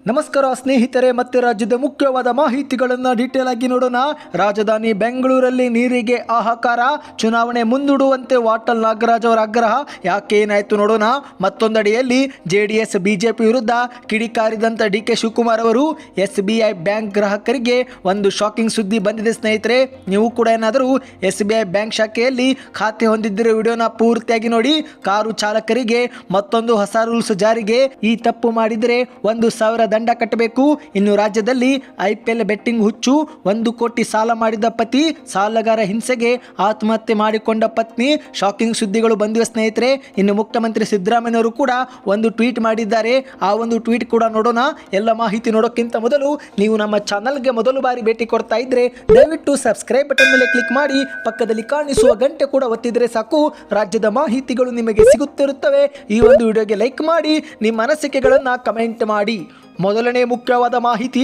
ನಮಸ್ಕಾರ ಸ್ನೇಹಿತರೆ, ಮತ್ತೆ ರಾಜ್ಯದ ಮುಖ್ಯವಾದ ಮಾಹಿತಿಗಳನ್ನು ಡೀಟೇಲ್ ಆಗಿ ನೋಡೋಣ. ರಾಜಧಾನಿ ಬೆಂಗಳೂರಲ್ಲಿ ನೀರಿಗೆ ಹಾಹಾಕಾರ, ಚುನಾವಣೆ ಮುಂದೂಡುವಂತೆ ವಾಟಾಳ್ ನಾಗರಾಜ್ ಅವರ ಆಗ್ರಹ. ಯಾಕೆ ಏನಾಯ್ತು ನೋಡೋಣ. ಮತ್ತೊಂದಡಿಯಲ್ಲಿ ಜೆಡಿಎಸ್ ಬಿಜೆಪಿ ವಿರುದ್ಧ ಕಿಡಿಕಾರಿದಂತ ಡಿ.ಕೆ. ಶಿವಕುಮಾರ್ ಅವರು SBI ಬ್ಯಾಂಕ್ ಗ್ರಾಹಕರಿಗೆ ಒಂದು ಶಾಕಿಂಗ್ ಸುದ್ದಿ ಬಂದಿದೆ ಸ್ನೇಹಿತರೆ. ನೀವು ಕೂಡ ಏನಾದರೂ SBI ಬ್ಯಾಂಕ್ ಶಾಖೆಯಲ್ಲಿ ಖಾತೆ ಹೊಂದಿದ್ದರೆ ವಿಡಿಯೋನ ಪೂರ್ತಿಯಾಗಿ ನೋಡಿ. ಕಾರು ಚಾಲಕರಿಗೆ ಮತ್ತೊಂದು ಹೊಸ ರೂಲ್ಸ್ ಜಾರಿಗೆ. ಈ ತಪ್ಪು ಮಾಡಿದರೆ 1,000 ದಂಡ ಕಟ್ಟಬೇಕು. ಇನ್ನು ರಾಜ್ಯದಲ್ಲಿ IPL ಬೆಟ್ಟಿಂಗ್ ಹುಚ್ಚು, 1 ಕೋಟಿ ಸಾಲ ಮಾಡಿದ ಪತಿ, ಸಾಲಗಾರ ಹಿಂಸೆಗೆ ಆತ್ಮಹತ್ಯೆ ಮಾಡಿಕೊಂಡ ಪತ್ನಿ. ಶಾಕಿಂಗ್ ಸುದ್ದಿಗಳು ಬಂದಿವೆ ಸ್ನೇಹಿತರೆ. ಇನ್ನು ಮುಖ್ಯಮಂತ್ರಿ ಸಿದ್ದರಾಮಯ್ಯವರು ಕೂಡ ಒಂದು ಟ್ವೀಟ್ ಮಾಡಿದ್ದಾರೆ. ಆ ಒಂದು ಟ್ವೀಟ್ ಕೂಡ ನೋಡೋಣ. ಎಲ್ಲ ಮಾಹಿತಿ ನೋಡೋಕ್ಕಿಂತ ಮೊದಲು ನೀವು ನಮ್ಮ ಚಾನಲ್ಗೆ ಮೊದಲು ಬಾರಿ ಭೇಟಿ ಕೊಡ್ತಾ ಇದ್ರೆ ದಯವಿಟ್ಟು ಸಬ್ಸ್ಕ್ರೈಬ್ ಬಟನ್ ಮೇಲೆ ಕ್ಲಿಕ್ ಮಾಡಿ, ಪಕ್ಕದಲ್ಲಿ ಕಾಣಿಸುವ ಗಂಟೆ ಕೂಡ ಒತ್ತಿದ್ರೆ ಸಾಕು. ರಾಜ್ಯದ ಮಾಹಿತಿಗಳು ನಿಮಗೆ ಸಿಗುತ್ತಿರುತ್ತವೆ. ಈ ಒಂದು ವಿಡಿಯೋಗೆ ಲೈಕ್ ಮಾಡಿ, ನಿಮ್ಮ ಅನಿಸಿಕೆಗಳನ್ನು ಕಮೆಂಟ್ ಮಾಡಿ. ಮೊದಲನೇ ಮುಖ್ಯವಾದ ಮಾಹಿತಿ,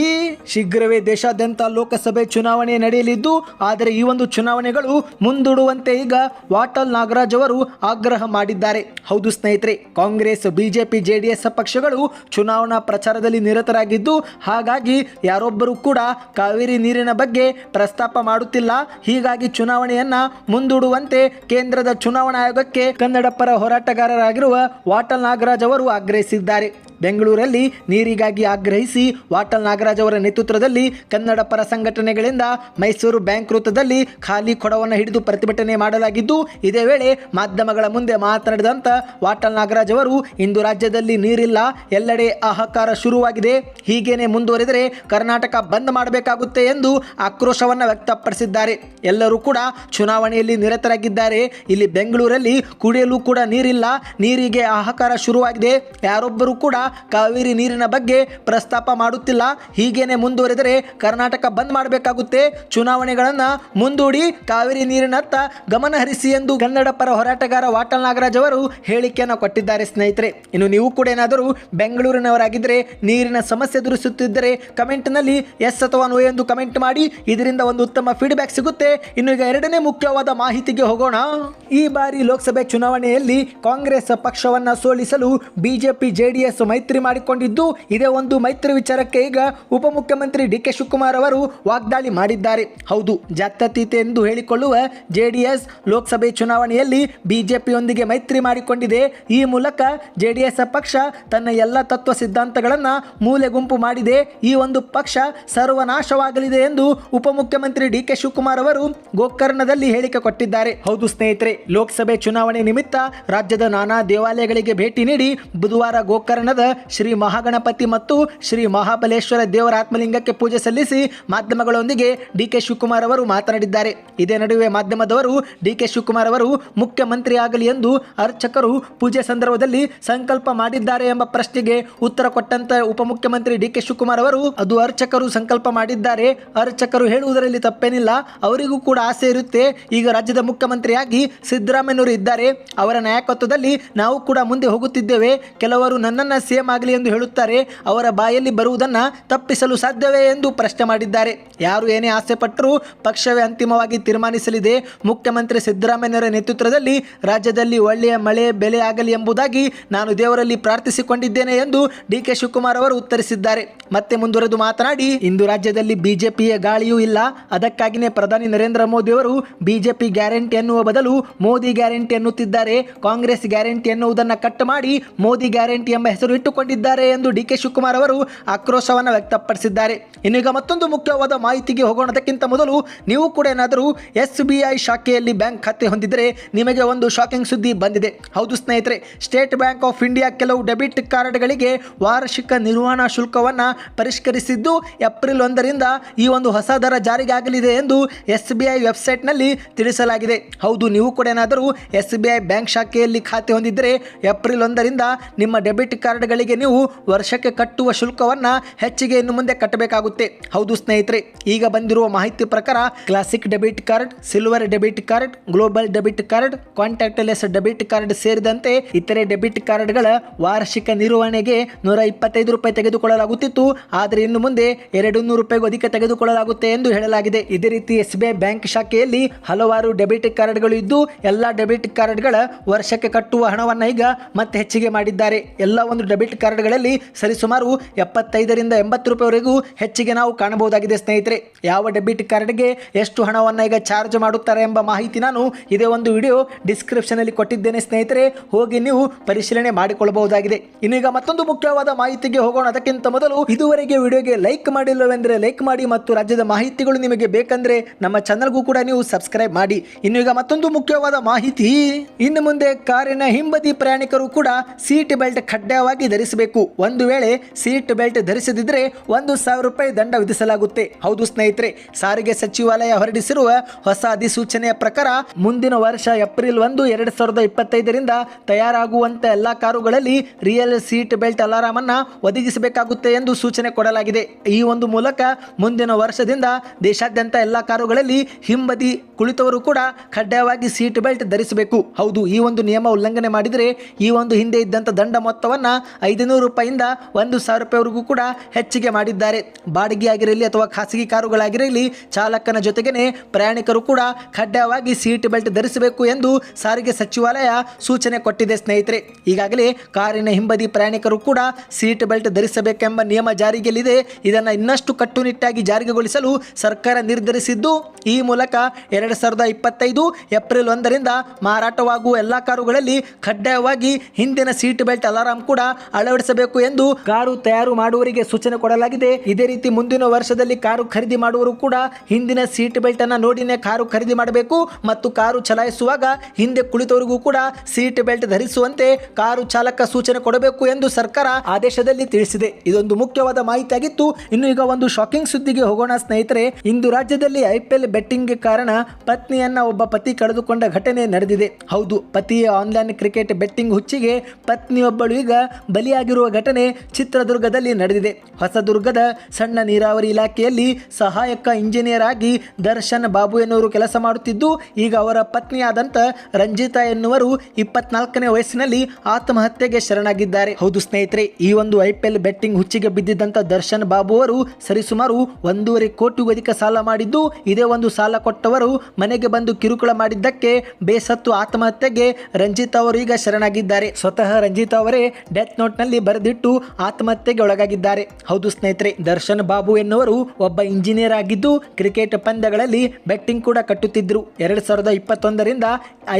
ಶೀಘ್ರವೇ ದೇಶಾದ್ಯಂತ ಲೋಕಸಭೆ ಚುನಾವಣೆ ನಡೆಯಲಿದ್ದು, ಆದರೆ ಈ ಒಂದು ಚುನಾವಣೆಗಳು ಮುಂದೂಡುವಂತೆ ಈಗ ವಾಟಾಳ್ ನಾಗರಾಜ್ ಅವರು ಆಗ್ರಹ ಮಾಡಿದ್ದಾರೆ. ಹೌದು ಸ್ನೇಹಿತರೆ, ಕಾಂಗ್ರೆಸ್, ಬಿಜೆಪಿ, JDS ಪಕ್ಷಗಳು ಚುನಾವಣಾ ಪ್ರಚಾರದಲ್ಲಿ ನಿರತರಾಗಿದ್ದು, ಹಾಗಾಗಿ ಯಾರೊಬ್ಬರು ಕೂಡ ಕಾವೇರಿ ನೀರಿನ ಬಗ್ಗೆ ಪ್ರಸ್ತಾಪ ಮಾಡುತ್ತಿಲ್ಲ. ಹೀಗಾಗಿ ಚುನಾವಣೆಯನ್ನ ಮುಂದೂಡುವಂತೆ ಕೇಂದ್ರದ ಚುನಾವಣಾ ಆಯೋಗಕ್ಕೆ ಕನ್ನಡ ಪರ ಹೋರಾಟಗಾರರಾಗಿರುವ ವಾಟಾಳ್ ನಾಗರಾಜ್ ಅವರು ಆಗ್ರಹಿಸಿದ್ದಾರೆ. ಬೆಂಗಳೂರಲ್ಲಿ ನೀರಿಗಾಗಿ ಆಗ್ರಹಿಸಿ ವಾಟಾಳ್ ನಾಗರಾಜ್ ಅವರ ನೇತೃತ್ವದಲ್ಲಿ ಕನ್ನಡ ಪರ ಸಂಘಟನೆಗಳಿಂದ ಮೈಸೂರು ಬ್ಯಾಂಕ್ ವೃತ್ತದಲ್ಲಿ ಖಾಲಿ ಕೊಡವನ್ನು ಹಿಡಿದು ಪ್ರತಿಭಟನೆ ಮಾಡಲಾಗಿದ್ದು, ಇದೇ ವೇಳೆ ಮಾಧ್ಯಮಗಳ ಮುಂದೆ ಮಾತನಾಡಿದಂಥ ವಾಟಾಳ್ ನಾಗರಾಜ್ ಅವರು, ಇಂದು ರಾಜ್ಯದಲ್ಲಿ ನೀರಿಲ್ಲ, ಎಲ್ಲೆಡೆ ಹಾಹಾಕಾರ ಶುರುವಾಗಿದೆ, ಹೀಗೇನೆ ಮುಂದುವರೆದರೆ ಕರ್ನಾಟಕ ಬಂದ್ ಮಾಡಬೇಕಾಗುತ್ತೆ ಎಂದು ಆಕ್ರೋಶವನ್ನು ವ್ಯಕ್ತಪಡಿಸಿದ್ದಾರೆ. ಎಲ್ಲರೂ ಕೂಡ ಚುನಾವಣೆಯಲ್ಲಿ ನಿರತರಾಗಿದ್ದಾರೆ. ಇಲ್ಲಿ ಬೆಂಗಳೂರಲ್ಲಿ ಕುಡಿಯಲು ಕೂಡ ನೀರಿಲ್ಲ, ನೀರಿಗೆ ಹಾಹಾಕಾರ ಶುರುವಾಗಿದೆ. ಯಾರೊಬ್ಬರು ಕೂಡ ಕಾವೇರಿ ನೀರಿನ ಬಗ್ಗೆ ಪ್ರಸ್ತಾಪ ಮಾಡುತ್ತಿಲ್ಲ. ಹೀಗೇನೆ ಮುಂದುವರೆದರೆ ಕರ್ನಾಟಕ ಬಂದ್ ಮಾಡಬೇಕಾಗುತ್ತೆ. ಚುನಾವಣೆಗಳನ್ನು ಮುಂದೂಡಿ ಕಾವೇರಿ ನೀರಿನತ್ತ ಗಮನ ಹರಿಸಿ ಎಂದು ಕನ್ನಡ ಪರ ಹೋರಾಟಗಾರ ವಾಟಾಳ್ ನಾಗರಾಜ್ ಅವರು ಹೇಳಿಕೆಯನ್ನು ಕೊಟ್ಟಿದ್ದಾರೆ ಸ್ನೇಹಿತರೆ. ಇನ್ನು ನೀವು ಕೂಡ ಏನಾದರೂ ಬೆಂಗಳೂರಿನವರಾಗಿದ್ದರೆ, ನೀರಿನ ಸಮಸ್ಯೆ ಎದುರಿಸುತ್ತಿದ್ದರೆ ಕಮೆಂಟ್ನಲ್ಲಿ ಎಸ್ ಅಥವಾ ನೋ ಎಂದು ಕಮೆಂಟ್ ಮಾಡಿ. ಇದರಿಂದ ಒಂದು ಉತ್ತಮ ಫೀಡ್ಬ್ಯಾಕ್ ಸಿಗುತ್ತೆ. ಇನ್ನು ಈಗ ಎರಡನೇ ಮುಖ್ಯವಾದ ಮಾಹಿತಿಗೆ ಹೋಗೋಣ. ಈ ಬಾರಿ ಲೋಕಸಭೆ ಚುನಾವಣೆಯಲ್ಲಿ ಕಾಂಗ್ರೆಸ್ ಪಕ್ಷವನ್ನು ಸೋಲಿಸಲು ಬಿಜೆಪಿ JDS ಮೈತ್ರಿ ಮಾಡಿಕೊಂಡಿದ್ದು, ಇದೇ ಒಂದು ಮೈತ್ರಿ ವಿಚಾರಕ್ಕೆ ಈಗ ಉಪಮುಖ್ಯಮಂತ್ರಿ ಡಿ.ಕೆ. ಶಿವಕುಮಾರ್ ಅವರು ವಾಗ್ದಾಳಿ ಮಾಡಿದ್ದಾರೆ. ಹೌದು, ಜಾತ್ಯತೀತ ಎಂದು ಹೇಳಿಕೊಳ್ಳುವ JDS ಲೋಕಸಭೆ ಚುನಾವಣೆಯಲ್ಲಿ ಬಿಜೆಪಿಯೊಂದಿಗೆ ಮೈತ್ರಿ ಮಾಡಿಕೊಂಡಿದೆ. ಈ ಮೂಲಕ JDS ಪಕ್ಷ ತನ್ನ ಎಲ್ಲ ತತ್ವ ಸಿದ್ಧಾಂತಗಳನ್ನು ಮೂಲೆ ಗುಂಪು ಮಾಡಿದೆ. ಈ ಒಂದು ಪಕ್ಷ ಸರ್ವನಾಶವಾಗಲಿದೆ ಎಂದು ಉಪಮುಖ್ಯಮಂತ್ರಿ ಡಿ.ಕೆ. ಶಿವಕುಮಾರ್ ಅವರು ಗೋಕರ್ಣದಲ್ಲಿ ಹೇಳಿಕೆ ಕೊಟ್ಟಿದ್ದಾರೆ. ಹೌದು ಸ್ನೇಹಿತರೆ, ಲೋಕಸಭೆ ಚುನಾವಣೆ ನಿಮಿತ್ತ ರಾಜ್ಯದ ನಾನಾ ದೇವಾಲಯಗಳಿಗೆ ಭೇಟಿ ನೀಡಿ ಬುಧವಾರ ಗೋಕರ್ಣದ ಶ್ರೀ ಮಹಾಗಣಪತಿ ಮತ್ತು ಶ್ರೀ ಮಹಾಬಲೇಶ್ವರ ದೇವರ ಆತ್ಮಲಿಂಗಕ್ಕೆ ಪೂಜೆ ಸಲ್ಲಿಸಿ ಮಾಧ್ಯಮಗಳೊಂದಿಗೆ ಡಿ.ಕೆ. ಶಿವಕುಮಾರ್ ಅವರು ಮಾತನಾಡಿದ್ದಾರೆ. ಇದೇ ನಡುವೆ ಮಾಧ್ಯಮದವರು ಡಿ.ಕೆ. ಶಿವಕುಮಾರ್ ಅವರು ಮುಖ್ಯಮಂತ್ರಿ ಆಗಲಿ ಎಂದು ಅರ್ಚಕರು ಪೂಜೆ ಸಂದರ್ಭದಲ್ಲಿ ಸಂಕಲ್ಪ ಮಾಡಿದ್ದಾರೆ ಎಂಬ ಪ್ರಶ್ನೆಗೆ ಉತ್ತರ ಕೊಟ್ಟಂತ ಉಪಮುಖ್ಯಮಂತ್ರಿ ಡಿ.ಕೆ. ಶಿವಕುಮಾರ್ ಅವರು, ಅದು ಅರ್ಚಕರು ಸಂಕಲ್ಪ ಮಾಡಿದ್ದಾರೆ, ಅರ್ಚಕರು ಹೇಳುವುದರಲ್ಲಿ ತಪ್ಪೇನಿಲ್ಲ, ಅವರಿಗೂ ಕೂಡ ಆಸೆ ಇರುತ್ತೆ. ಈಗ ರಾಜ್ಯದ ಮುಖ್ಯಮಂತ್ರಿಯಾಗಿ ಸಿದ್ದರಾಮಯ್ಯನವರು ಇದ್ದಾರೆ, ಅವರ ನಾಯಕತ್ವದಲ್ಲಿ ನಾವು ಕೂಡ ಮುಂದೆ ಹೋಗುತ್ತಿದ್ದೇವೆ. ಕೆಲವರು ನನ್ನನ್ನು CM ಆಗಲಿ ಎಂದು ಹೇಳುತ್ತಾರೆ, ಅವರ ಬಾಯಲ್ಲಿ ಬರುವುದನ್ನು ತಪ್ಪಿಸಲು ಸಾಧ್ಯವೇ ಎಂದು ಪ್ರಶ್ನೆ ಮಾಡಿದ್ದಾರೆ. ಯಾರು ಏನೇ ಆಸೆ ಪಟ್ಟರೂ ಪಕ್ಷವೇ ಅಂತಿಮವಾಗಿ ತೀರ್ಮಾನಿಸಲಿದೆ. ಮುಖ್ಯಮಂತ್ರಿ ಸಿದ್ದರಾಮಯ್ಯರ ನೇತೃತ್ವದಲ್ಲಿ ರಾಜ್ಯದಲ್ಲಿ ಒಳ್ಳೆಯ ಮಳೆ ಬೆಲೆ ಆಗಲಿ ಎಂಬುದಾಗಿ ನಾನು ದೇವರಲ್ಲಿ ಪ್ರಾರ್ಥಿಸಿಕೊಂಡಿದ್ದೇನೆ ಎಂದು ಡಿ.ಕೆ. ಶಿವಕುಮಾರ್ ಅವರು ಉತ್ತರಿಸಿದ್ದಾರೆ. ಮತ್ತೆ ಮುಂದುವರೆದು ಮಾತನಾಡಿ, ಇಂದು ರಾಜ್ಯದಲ್ಲಿ ಬಿಜೆಪಿಯ ಗಾಳಿಯೂ ಇಲ್ಲ, ಅದಕ್ಕಾಗಿಯೇ ಪ್ರಧಾನಿ ನರೇಂದ್ರ ಮೋದಿ ಅವರು ಬಿಜೆಪಿ ಗ್ಯಾರಂಟಿ ಎನ್ನುವ ಬದಲು ಮೋದಿ ಗ್ಯಾರಂಟಿ ಎನ್ನುತ್ತಿದ್ದಾರೆ. ಕಾಂಗ್ರೆಸ್ ಗ್ಯಾರಂಟಿ ಎನ್ನುವುದನ್ನು ಕಟ್ ಮಾಡಿ ಮೋದಿ ಗ್ಯಾರಂಟಿ ಎಂಬ ಹೆಸರು ಇಟ್ಟುಕೊಂಡಿದ್ದಾರೆ ಎಂದು ಡಿ.ಕೆ. ಶಿವಕುಮಾರ್ ಅವರು ಆಕ್ರೋಶವನ್ನು ವ್ಯಕ್ತಪಡಿಸಿದ್ದಾರೆ. ಇನ್ನೀಗ ಮತ್ತೊಂದು ಮುಖ್ಯವಾದ ಮಾಹಿತಿಗೆ ಹೋಗೋಣ. ಅದಕ್ಕಿಂತ ಮೊದಲು ನೀವು ಕೂಡ ಏನಾದರೂ SBI ಶಾಖೆಯಲ್ಲಿ ಬ್ಯಾಂಕ್ ಖಾತೆ ಹೊಂದಿದ್ದರೆ ನಿಮಗೆ ಒಂದು ಶಾಕಿಂಗ್ ಸುದ್ದಿ ಬಂದಿದೆ. ಹೌದು ಸ್ನೇಹಿತರೆ, ಸ್ಟೇಟ್ ಬ್ಯಾಂಕ್ ಆಫ್ ಇಂಡಿಯಾ ಕೆಲವು ಡೆಬಿಟ್ ಕಾರ್ಡ್ಗಳಿಗೆ ವಾರ್ಷಿಕ ನಿರ್ವಹಣಾ ಶುಲ್ಕವನ್ನು ಪರಿಷ್ಕರಿಸಿದ್ದು, ಏಪ್ರಿಲ್ 1ರಿಂದ ಈ ಒಂದು ಹೊಸ ದರ ಜಾರಿಗೆ ಆಗಲಿದೆ ಎಂದು SBI ವೆಬ್ಸೈಟ್ನಲ್ಲಿ ತಿಳಿಸಲಾಗಿದೆ. ಹೌದು, ನೀವು ಕೂಡ ಏನಾದರೂ SBI ಬ್ಯಾಂಕ್ ಶಾಖೆಯಲ್ಲಿ ಖಾತೆ ಹೊಂದಿದ್ದರೆ ಏಪ್ರಿಲ್ 1ರಿಂದ ನಿಮ್ಮ ಡೆಬಿಟ್ ಕಾರ್ಡ್ಗಳಿಗೆ ನೀವು ವರ್ಷಕ್ಕೆ ಕಟ್ಟುವ ಶುಲ್ಕವನ್ನು ಹೆಚ್ಚಿಗೆ ಇನ್ನು ಮುಂದೆ ಕಟ್ಟಬೇಕಾಗುತ್ತೆ. ಹೌದು ಸ್ನೇಹಿತರೆ, ಈಗ ಬಂದಿರುವ ಮಾಹಿತಿ ಪ್ರಕಾರ classic debit card, silver debit card, global debit card, contactless debit card ಸೇರಿದಂತೆ ಇತರೆ ಡೆಬಿಟ್ ಕಾರ್ಡ್ಗಳ ವಾರ್ಷಿಕ ನಿರ್ವಹಣೆಗೆ 125 ರೂಪಾಯಿ ತೆಗೆದುಕೊಳ್ಳಲಾಗುತ್ತಿತ್ತು. ಆದರೆ ಇನ್ನು ಮುಂದೆ 200 ರೂಪಾಯಿಗೂ ಅಧಿಕ ತೆಗೆದುಕೊಳ್ಳಲಾಗುತ್ತೆ ಎಂದು ಹೇಳಲಾಗಿದೆ. ಇದೇ ರೀತಿ SBI ಬ್ಯಾಂಕ್ ಶಾಖೆಯಲ್ಲಿ ಹಲವಾರು ಡೆಬಿಟ್ ಕಾರ್ಡ್ಗಳು ಇದ್ದು, ಎಲ್ಲ ಡೆಬಿಟ್ ಕಾರ್ಡ್ಗಳ ವರ್ಷಕ್ಕೆ ಕಟ್ಟುವ ಹಣವನ್ನು ಈಗ ಮತ್ತೆ ಹೆಚ್ಚಿಗೆ ಮಾಡಿದ್ದಾರೆ. ಎಲ್ಲ ಒಂದು ಡೆಬಿಟ್ ಡೆಬಿಟ್ ಕಾರ್ಡ್ಗಳಲ್ಲಿ ಸರಿಸುಮಾರು 75ರಿಂದ 80 ರೂಪಾಯಿವರೆಗೂ ಹೆಚ್ಚಿಗೆ ನಾವು ಕಾಣಬಹುದಾಗಿದೆ ಸ್ನೇಹಿತರೆ. ಯಾವ ಡೆಬಿಟ್ ಕಾರ್ಡ್ಗೆ ಎಷ್ಟು ಹಣವನ್ನು ಈಗ ಚಾರ್ಜ್ ಮಾಡುತ್ತಾರೆ ಎಂಬ ಮಾಹಿತಿ ನಾನು ಇದೇ ಒಂದು ವಿಡಿಯೋ ಡಿಸ್ಕ್ರಿಪ್ಷನ್ ಅಲ್ಲಿ ಕೊಟ್ಟಿದ್ದೇನೆ ಸ್ನೇಹಿತರೆ, ಹೋಗಿ ನೀವು ಪರಿಶೀಲನೆ ಮಾಡಿಕೊಳ್ಳಬಹುದಾಗಿದೆ. ಇನ್ನು ಈಗ ಮತ್ತೊಂದು ಮುಖ್ಯವಾದ ಮಾಹಿತಿಗೆ ಹೋಗೋಣ. ಅದಕ್ಕಿಂತ ಮೊದಲು ಇದುವರೆಗೆ ವಿಡಿಯೋಗೆ ಲೈಕ್ ಮಾಡಿಲ್ಲವೆಂದರೆ ಲೈಕ್ ಮಾಡಿ ಮತ್ತು ರಾಜ್ಯದ ಮಾಹಿತಿಗಳು ನಿಮಗೆ ಬೇಕಂದ್ರೆ ನಮ್ಮ ಚಾನಲ್ಗೂ ಕೂಡ ನೀವು ಸಬ್ಸ್ಕ್ರೈಬ್ ಮಾಡಿ. ಇನ್ನು ಈಗ ಮತ್ತೊಂದು ಮುಖ್ಯವಾದ ಮಾಹಿತಿ, ಇನ್ನು ಮುಂದೆ ಕಾರಿನ ಹಿಂಬದಿ ಪ್ರಯಾಣಿಕರು ಕೂಡ ಸೀಟ್ ಬೆಲ್ಟ್ ಕಡ್ಡಾಯವಾಗಿ ಧರಿಸಬೇಕು. ಒಂದು ವೇಳೆ ಸೀಟ್ ಬೆಲ್ಟ್ ಧರಿಸದಿದ್ರೆ 1,000 ರೂಪಾಯಿ ದಂಡ ವಿಧಿಸಲಾಗುತ್ತೆ. ಹೌದು ಸ್ನೇಹಿತರೆ, ಸಾರಿಗೆ ಸಚಿವಾಲಯ ಹೊರಡಿಸಿರುವ ಹೊಸ ಅಧಿಸೂಚನೆಯ ಪ್ರಕಾರ ಮುಂದಿನ ವರ್ಷ ಏಪ್ರಿಲ್ 1, 2025ರಿಂದ ತಯಾರಾಗುವಂತ ಎಲ್ಲಾ ಕಾರುಗಳಲ್ಲಿ ರಿಯಲ್ ಸೀಟ್ ಬೆಲ್ಟ್ ಅಲಾರಾಮ್ ಅನ್ನ ಒದಗಿಸಬೇಕಾಗುತ್ತೆ ಎಂದು ಸೂಚನೆ ಕೊಡಲಾಗಿದೆ. ಈ ಒಂದು ಮೂಲಕ ಮುಂದಿನ ವರ್ಷದಿಂದ ದೇಶಾದ್ಯಂತ ಎಲ್ಲಾ ಕಾರುಗಳಲ್ಲಿ ಹಿಂಬದಿ ಕುಳಿತವರು ಕೂಡ ಕಡ್ಡಾಯವಾಗಿ ಸೀಟ್ ಬೆಲ್ಟ್ ಧರಿಸಬೇಕು. ಹೌದು, ಈ ಒಂದು ನಿಯಮ ಉಲ್ಲಂಘನೆ ಮಾಡಿದರೆ ಈ ಒಂದು ಹಿಂದೆ ಇದ್ದಂತ ದಂಡ ಮೊತ್ತವನ್ನ 500 ರೂಪಾಯಿಂದ 1,000 ರೂಪಾಯಿವರೆಗೂ ಕೂಡ ಹೆಚ್ಚಿಗೆ ಮಾಡಿದ್ದಾರೆ. ಬಾಡಿಗೆ ಆಗಿರಲಿ ಅಥವಾ ಖಾಸಗಿ ಕಾರುಗಳಾಗಿರಲಿ ಚಾಲಕನ ಜೊತೆಗೇನೆ ಪ್ರಯಾಣಿಕರು ಕೂಡ ಕಡ್ಡಾಯವಾಗಿ ಸೀಟ್ ಬೆಲ್ಟ್ ಧರಿಸಬೇಕು ಎಂದು ಸಾರಿಗೆ ಸಚಿವಾಲಯ ಸೂಚನೆ ಕೊಟ್ಟಿದೆ ಸ್ನೇಹಿತರೆ. ಈಗಾಗಲೇ ಕಾರಿನ ಹಿಂಬದಿ ಪ್ರಯಾಣಿಕರು ಕೂಡ ಸೀಟ್ ಬೆಲ್ಟ್ ಧರಿಸಬೇಕೆಂಬ ನಿಯಮ ಜಾರಿಯಲ್ಲಿದೆ. ಇದನ್ನು ಇನ್ನಷ್ಟು ಕಟ್ಟುನಿಟ್ಟಾಗಿ ಜಾರಿಗೊಳಿಸಲು ಸರ್ಕಾರ ನಿರ್ಧರಿಸಿದ್ದು, ಈ ಮೂಲಕ 2025 ಏಪ್ರಿಲ್ 1ರಿಂದ ಮಾರಾಟವಾಗುವ ಎಲ್ಲಾ ಕಾರುಗಳಲ್ಲಿ ಕಡ್ಡಾಯವಾಗಿ ಹಿಂದಿನ ಸೀಟ್ ಬೆಲ್ಟ್ ಅಲಾರಾಮ್ ಕೂಡ ಅಳವಡಿಸಬೇಕು ಎಂದು ಕಾರು ತಯಾರು ಮಾಡುವವರಿಗೆ ಸೂಚನೆ ಕೊಡಲಾಗಿದೆ. ಇದೇ ರೀತಿ ಮುಂದಿನ ವರ್ಷದಲ್ಲಿ ಕಾರು ಖರೀದಿ ಮಾಡುವವರು ಕೂಡ ಹಿಂದಿನ ಸೀಟ್ ಬೆಲ್ಟ್ ಅನ್ನ ನೋಡಿನೇ ಕಾರು ಖರೀದಿ ಮಾಡಬೇಕು ಮತ್ತು ಕಾರು ಚಲಾಯಿಸುವಾಗ ಹಿಂದೆ ಕುಳಿತವರಿಗೂ ಕೂಡ ಸೀಟ್ ಬೆಲ್ಟ್ ಧರಿಸುವಂತೆ ಕಾರು ಚಾಲಕ ಸೂಚನೆ ಕೊಡಬೇಕು ಎಂದು ಸರ್ಕಾರ ಆದೇಶದಲ್ಲಿ ತಿಳಿಸಿದೆ. ಇದೊಂದು ಮುಖ್ಯವಾದ ಮಾಹಿತಿ ಆಗಿತ್ತು. ಇನ್ನು ಈಗ ಒಂದು ಶಾಕಿಂಗ್ ಸುದ್ದಿಗೆ ಹೋಗೋಣ ಸ್ನೇಹಿತರೆ. ಇಂದು ರಾಜ್ಯದಲ್ಲಿ IPL ಬೆಟ್ಟಿಂಗ್ ಕಾರಣ ಪತ್ನಿಯನ್ನ ಒಬ್ಬ ಪತಿ ಕಳೆದುಕೊಂಡ ಘಟನೆ ನಡೆದಿದೆ. ಹೌದು, ಪತಿಯ ಆನ್ಲೈನ್ ಕ್ರಿಕೆಟ್ ಬೆಟ್ಟಿಂಗ್ ಹುಚ್ಚಿಗೆ ಪತ್ನಿಯೊಬ್ಬಳು ಈಗ ಬಲಿಯಾಗಿರುವ ಘಟನೆ ಚಿತ್ರದುರ್ಗದಲ್ಲಿ ನಡೆದಿದೆ. ಹೊಸದುರ್ಗದ ಸಣ್ಣ ನೀರಾವರಿ ಇಲಾಖೆಯಲ್ಲಿ ಸಹಾಯಕ ಇಂಜಿನಿಯರ್ ಆಗಿ ದರ್ಶನ್ ಬಾಬು ಎನ್ನುವರು ಕೆಲಸ ಮಾಡುತ್ತಿದ್ದು, ಈಗ ಅವರ ಪತ್ನಿಯಾದಂತ ರಂಜಿತಾ ಎನ್ನುವರು 24ನೇ ವಯಸ್ಸಿನಲ್ಲಿ ಆತ್ಮಹತ್ಯೆಗೆ ಶರಣಾಗಿದ್ದಾರೆ. ಹೌದು ಸ್ನೇಹಿತರೆ, ಈ ಒಂದು IPL ಬೆಟ್ಟಿಂಗ್ ಹುಚ್ಚಿಗೆ ಬಿದ್ದಿದ್ದಂತ ದರ್ಶನ್ ಬಾಬು ಅವರು ಸರಿಸುಮಾರು 1.5 ಕೋಟಿಗೂ ಅಧಿಕ ಸಾಲ ಮಾಡಿದ್ದು, ಇದೇ ಒಂದು ಸಾಲ ಕೊಟ್ಟವರು ಮನೆಗೆ ಬಂದು ಕಿರುಕುಳ ಮಾಡಿದ್ದಕ್ಕೆ ಬೇಸತ್ತು ಆತ್ಮಹತ್ಯೆಗೆ ರಂಜಿತಾ ಅವರು ಈಗ ಶರಣಾಗಿದ್ದಾರೆ. ಸ್ವತಃ ರಂಜಿತಾ ಅವರೇ ಡೆತ್ ನೋಟ್ ನಲ್ಲಿ ಬರೆದಿಟ್ಟು ಆತ್ಮಹತ್ಯೆಗೆ ಒಳಗಾಗಿದ್ದಾರೆ. ಹೌದು ಸ್ನೇಹಿತರೆ, ದರ್ಶನ್ ಬಾಬು ಎನ್ನುವರು ಒಬ್ಬ ಇಂಜಿನಿಯರ್ ಆಗಿದ್ದು ಕ್ರಿಕೆಟ್ ಪಂದ್ಯಗಳಲ್ಲಿ ಬೆಟ್ಟಿಂಗ್ ಕೂಡ ಕಟ್ಟುತ್ತಿದ್ದರು. 2021ರಿಂದ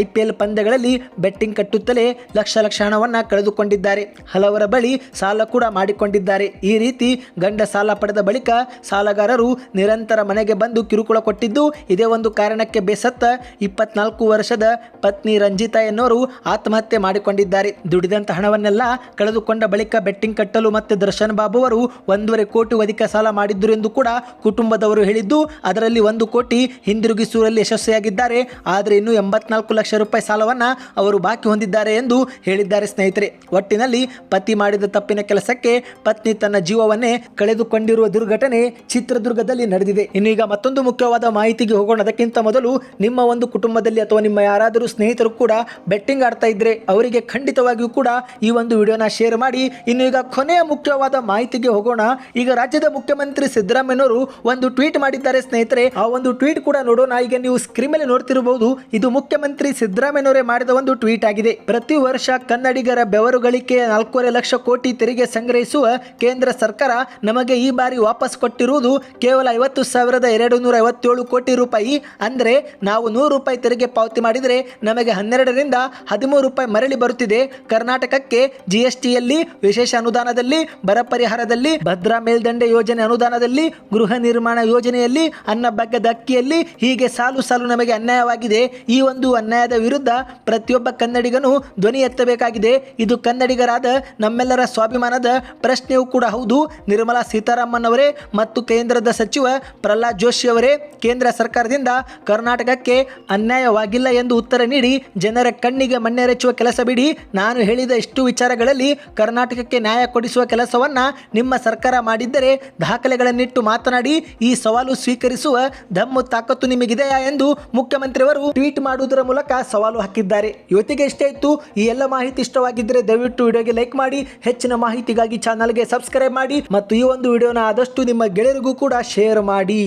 IPL ಪಂದ್ಯಗಳಲ್ಲಿ ಬೆಟ್ಟಿಂಗ್ ಕಟ್ಟುತ್ತಲೇ ಲಕ್ಷ ಹಣವನ್ನ ಕಳೆದುಕೊಂಡಿದ್ದಾರೆ. ಹಲವರ ಬಳಿ ಸಾಲ ಕೂಡ ಮಾಡಿಕೊಂಡಿದ್ದಾರೆ. ಈ ರೀತಿ ಗಂಡ ಸಾಲ ಪಡೆದ ಬಳಿಕ ಸಾಲಗಾರರು ನಿರಂತರ ಮನೆಗೆ ಬಂದು ಕಿರುಕುಳ ಕೊಟ್ಟಿದ್ದು, ಇದೇ ಒಂದು ಕಾರಣಕ್ಕೆ ಬೇಸತ್ತ 24 ವರ್ಷದ ಪತ್ನಿ ರಂಜಿತಾ ಎನ್ನುವರು ಆತ್ಮಹತ್ಯೆ ಮಾಡಿಕೊಂಡಿದ್ದಾರೆ. ದುಡಿದಂತ ಹಣವನ್ನೆಲ್ಲ ಕಳೆದುಕೊಂಡ ಬಳಿಕ ಬೆಟ್ಟಿಂಗ್ ಕಟ್ಟಲು ಮತ್ತೆ ದರ್ಶನ್ ಬಾಬು ಅವರು 1.5 ಕೋಟಿ ಅಧಿಕ ಸಾಲ ಮಾಡಿದ್ರು ಎಂದು ಕೂಡ ಕುಟುಂಬದವರು ಹೇಳಿದ್ದು, ಅದರಲ್ಲಿ 1 ಕೋಟಿ ಹಿಂದಿರುಗಿಸುವಲ್ಲಿ ಯಶಸ್ವಿಯಾಗಿದ್ದಾರೆ. ಆದರೆ ಇನ್ನು 84 ಲಕ್ಷ ರೂಪಾಯಿ ಸಾಲವನ್ನ ಅವರು ಬಾಕಿ ಹೊಂದಿದ್ದಾರೆ ಎಂದು ಹೇಳಿದ್ದಾರೆ ಸ್ನೇಹಿತರೆ. ಒಟ್ಟಿನಲ್ಲಿ ಪತಿ ಮಾಡಿದ ತಪ್ಪಿನ ಕೆಲಸಕ್ಕೆ ಪತ್ನಿ ತನ್ನ ಜೀವವನ್ನೇ ಕಳೆದುಕೊಂಡಿರುವ ದುರ್ಘಟನೆ ಚಿತ್ರದುರ್ಗದಲ್ಲಿ ನಡೆದಿದೆ. ಇನ್ನು ಈಗ ಮತ್ತೊಂದು ಮುಖ್ಯವಾದ ಮಾಹಿತಿಗೆ ಹೋಗೋಣ. ಅದಕ್ಕಿಂತ ಮೊದಲು ನಿಮ್ಮ ಒಂದು ಕುಟುಂಬದಲ್ಲಿ ಅಥವಾ ನಿಮ್ಮ ಯಾರಾದರೂ ಸ್ನೇಹಿತರು ಕೂಡ ಬೆಟ್ಟಿಂಗ್ ಆಡ್ತಾ ಇದ್ರೆ ಅವರಿಗೆ ಖಂಡಿತವಾಗಿಯೂ ಕೂಡ ಈ ಒಂದು ವಿಡಿಯೋನ ಶೇರ್ ಮಾಡಿ. ಇನ್ನು ಈಗ ಕೊನೆಯ ಮುಖ್ಯವಾದ ಮಾಹಿತಿಗೆ ಹೋಗೋಣ. ಈಗ ರಾಜ್ಯದ ಮುಖ್ಯಮಂತ್ರಿ ಸಿದ್ದರಾಮಯ್ಯನವರು ಒಂದು ಟ್ವೀಟ್ ಮಾಡಿದ್ದಾರೆ ಸ್ನೇಹಿತರೆ. ಆ ಒಂದು ಟ್ವೀಟ್ ಕೂಡ ನೋಡೋಣ. ಈಗ ನೀವು ಸ್ಕ್ರೀನ್ ಮೇಲೆ ನೋಡ್ತಿರಬಹುದು, ಇದು ಮುಖ್ಯಮಂತ್ರಿ ಸಿದ್ದರಾಮಯ್ಯನವರೇ ಮಾಡಿದ ಒಂದು ಟ್ವೀಟ್ ಆಗಿದೆ. ಪ್ರತಿ ವರ್ಷ ಕನ್ನಡಿಗರ ಬೆವರು ಗಳಿಕೆ 4.5 ಲಕ್ಷ ಕೋಟಿ ತೆರಿಗೆ ಸಂಗ್ರಹಿಸುವ ಕೇಂದ್ರ ಸರ್ಕಾರ ನಮಗೆ ಈ ಬಾರಿ ವಾಪಸ್ ಕೊಟ್ಟಿರುವುದು ಕೇವಲ 50,257 ಕೋಟಿ ರೂಪಾಯಿ. ಅಂದ್ರೆ ನಾವು 100 ರೂಪಾಯಿ ತೆರಿಗೆ ಪಾವತಿ ಮಾಡಿದರೆ ನಮಗೆ 12ರಿಂದ 13 ರೂಪಾಯಿ ಮರಳಿ ಬರುತ್ತಿದೆ. ಕರ್ನಾಟಕಕ್ಕೆ GSTಯಲ್ಲಿ, ವಿಶೇಷ ಅನುದಾನದಲ್ಲಿ, ಬರ ಪರಿಹಾರದಲ್ಲಿ, ಭದ್ರಾ ಮೇಲ್ದಂಡೆ ಯೋಜನೆ ಅನುದಾನದಲ್ಲಿ, ಗೃಹ ನಿರ್ಮಾಣ ಯೋಜನೆಯಲ್ಲಿ, ಅನ್ನಭಾಗ್ಯದ ಅಕ್ಕಿಯಲ್ಲಿ, ಹೀಗೆ ಸಾಲು ಸಾಲು ನಮಗೆ ಅನ್ಯಾಯವಾಗಿದೆ. ಈ ಒಂದು ಅನ್ಯಾಯದ ವಿರುದ್ಧ ಪ್ರತಿಯೊಬ್ಬ ಕನ್ನಡಿಗನು ಧ್ವನಿ ಎತ್ತಬೇಕಾಗಿದೆ. ಇದು ಕನ್ನಡಿಗರಾದ ನಮ್ಮೆಲ್ಲರ ಸ್ವಾಭಿಮಾನದ ಪ್ರಶ್ನೆಯೂ ಕೂಡ ಹೌದು. ನಿರ್ಮಲಾ ಸೀತಾರಾಮನ್ ಅವರೇ ಮತ್ತು ಕೇಂದ್ರದ ಸಚಿವ ಪ್ರಹ್ಲಾದ್ ಜೋಶಿ ಅವರೇ, ಕೇಂದ್ರ ಸರ್ಕಾರದಿಂದ ಕರ್ನಾಟಕಕ್ಕೆ ಅನ್ಯಾಯವಾಗಿಲ್ಲ ಎಂದು ಉತ್ತರ ನೀಡಿ ಜನರ ಕಣ್ಣಿಗೆ ಮಣ್ಣೆರಚುವ ಕೆಲಸ ಬಿಡಿ. ನಾನು ಹೇಳಿದ ಇಷ್ಟು ವಿಚಾರಗಳಲ್ಲಿ ಕರ್ನಾಟಕಕ್ಕೆ ನ್ಯಾಯ ಕೊಡಿಸುವ ಕೆಲಸವನ್ನ ನಿಮ್ಮ ಸರ್ಕಾರ ಮಾಡಿದ್ದರೆ ದಾಖಲೆಗಳನ್ನಿಟ್ಟು ಮಾತನಾಡಿ. ಈ ಸವಾಲು ಸ್ವೀಕರಿಸುವ ದಮ್ಮು ತಾಕತ್ತು ನಿಮಗಿದೆಯಾ ಎಂದು ಮುಖ್ಯಮಂತ್ರಿಯವರು ಟ್ವೀಟ್ ಮಾಡುವುದರ ಮೂಲಕ ಸವಾಲು ಹಾಕಿದ್ದಾರೆ. ಇವತ್ತಿಗೆ ಇಷ್ಟೇ ಇತ್ತು. ಈ ಎಲ್ಲ ಮಾಹಿತಿ ಇಷ್ಟವಾಗಿದ್ದರೆ ದಯವಿಟ್ಟು ವಿಡಿಯೋಗೆ ಲೈಕ್ ಮಾಡಿ. ಹೆಚ್ಚಿನ ಮಾಹಿತಿಗಾಗಿ ಚಾನಲ್ಗೆ ಸಬ್ಸ್ಕ್ರೈಬ್ ಮಾಡಿ ಮತ್ತು ಈ ಒಂದು ವಿಡಿಯೋನ ಆದಷ್ಟು ನಿಮ್ಮ ಗೆಳೆಯರಿಗೂ ಕೂಡ ಶೇರ್ ಮಾಡಿ.